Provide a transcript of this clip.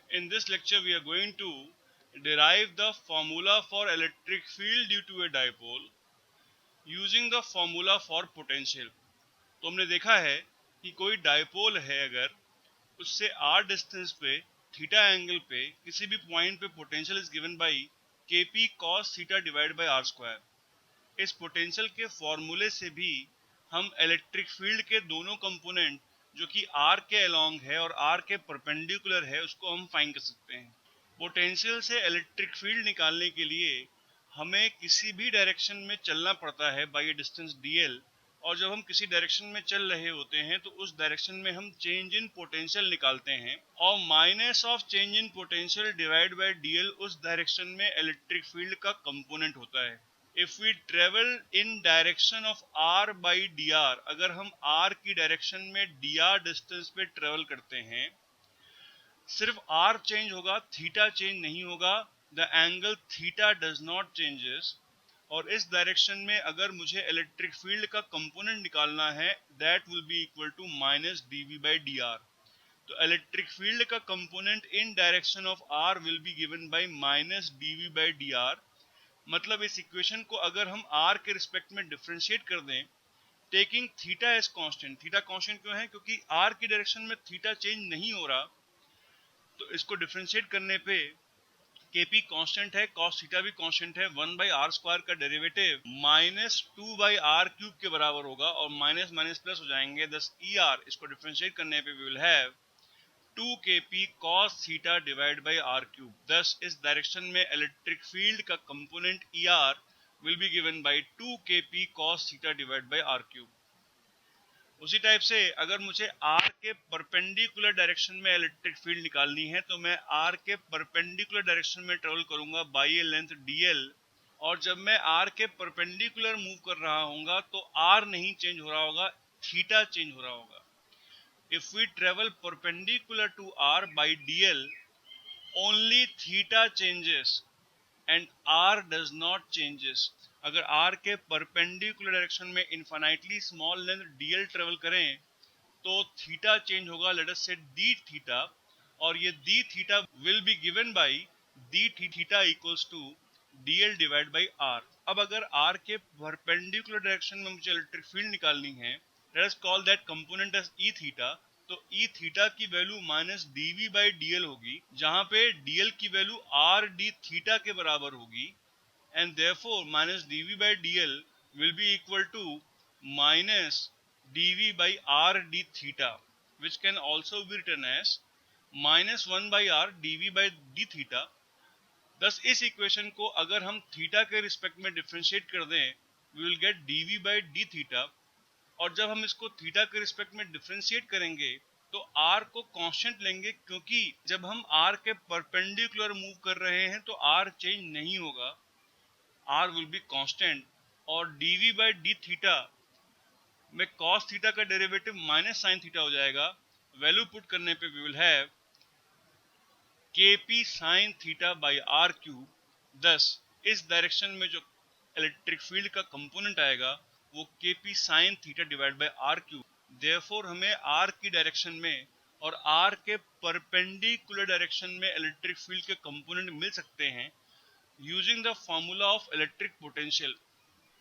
In this lecture, we are going to derive the formula for electric field due to a dipole using the formula for potential. तो हमने देखा है कि कोई dipole है, अगर उससे r डिस्टेंस पे थीटा एंगल पे किसी भी पॉइंट पे potential is given by kp cos theta divide by r square. इस पोटेंशियल के फॉर्मूले से भी हम इलेक्ट्रिक फील्ड के दोनों कंपोनेंट जो कि r के अलोंग है और r के परपेंडिकुलर है उसको हम फाइंड कर सकते हैं। पोटेंशियल से इलेक्ट्रिक फील्ड निकालने के लिए हमें किसी भी डायरेक्शन में चलना पड़ता है बाय डिस्टेंस dl, और जब हम किसी डायरेक्शन में चल रहे होते हैं तो उस डायरेक्शन में हम चेंज इन पोटेंशियल निकालते हैं और minus of change in potential divide by dl उस डायरेक्शन में इलेक्ट्रिक फील्ड का कंपोनेंट होता है। If we travel in direction of r by dr, अगर हम r की डायरेक्शन में dr डिस्टेंस पे ट्रेवल करते हैं, सिर्फ r चेंज होगा, थीटा चेंज नहीं होगा। The angle theta does not changes. और इस डायरेक्शन में अगर मुझे इलेक्ट्रिक फील्ड का कंपोनेंट निकालना है, that will be equal to minus dv by dr। तो इलेक्ट्रिक फील्ड का component in direction of r will be given by minus dv by dr। मतलब इस इक्वेशन को अगर हम r के रिस्पेक्ट में डिफरेंशिएट कर दें, taking theta as constant. Theta constant क्यों है? क्योंकि r की डायरेक्शन में थीटा चेंज नहीं हो रहा, तो इसको डिफरेंशिएट करने पे kp कांस्टेंट है, cos थीटा भी कांस्टेंट है, 1 बाई आर स्क्वायर का derivative minus 2 by R cube के बराबर होगा और माइनस माइनस प्लस हो जाएंगे, दस er। इसको डिफरेंशिएट करने पे we will have 2 kp cos theta divide by R cube. Thus इस डायरेक्शन में इलेक्ट्रिक फील्ड का component er will be given by 2 kp cos theta divide by R cube. उसी टाइप से अगर मुझे r के परपेंडिकुलर डायरेक्शन में electric field निकालनी है तो मैं r के परपेंडिकुलर डायरेक्शन में ट्रेवल करूंगा बाई ए लेंथ dl, और जब मैं r के परपेंडिकुलर मूव कर रहा हूँगा तो r नहीं चेंज हो रहा होगा, थीटा चेंज हो रहा होगा। If we travel perpendicular to r by dl, only theta changes and r does not changes. अगर r के परपेंडिकुलर डायरेक्शन में infinitely small length dl travel करें तो थीटा चेंज होगा, let us say d theta, और ये d theta will be given by d theta equals to dl divide by r। अब अगर r के परपेंडिकुलर डायरेक्शन में मुझे इलेक्ट्रिक फील्ड निकालनी है, let us call that component as e theta. तो e थीटा की value minus dv by dl होगी, जहां पे dl की वैल्यू r d थीटा के बराबर होगी, and therefore minus dv by dl will be equal to minus dv by r d theta, which can also be written as minus 1 by r dv by d theta। thus इस equation को अगर हम theta के respect में differentiate कर दें, we will get dv by d theta, और जब हम इसको थीटा के रिस्पेक्ट में डिफरेंशिएट करेंगे तो r को कांस्टेंट लेंगे, क्योंकि जब हम r के परपेंडिकुलर मूव कर रहे हैं तो r चेंज नहीं होगा, r will be constant। और dv by d थीटा में cos थीटा का डेरिवेटिव माइनस sin थीटा हो जाएगा। वैल्यू पुट करने पे we will have kp sin theta by r cube. thus इस डायरेक्शन में जो इलेक्ट्रिक फील्ड का कंपोनेंट आएगा वो kp sin theta divide by r cube. Therefore हमें r की डायरेक्शन में और r के परपेंडिकुलर डायरेक्शन में इलेक्ट्रिक फील्ड के कंपोनेंट मिल सकते हैं using the formula of electric potential।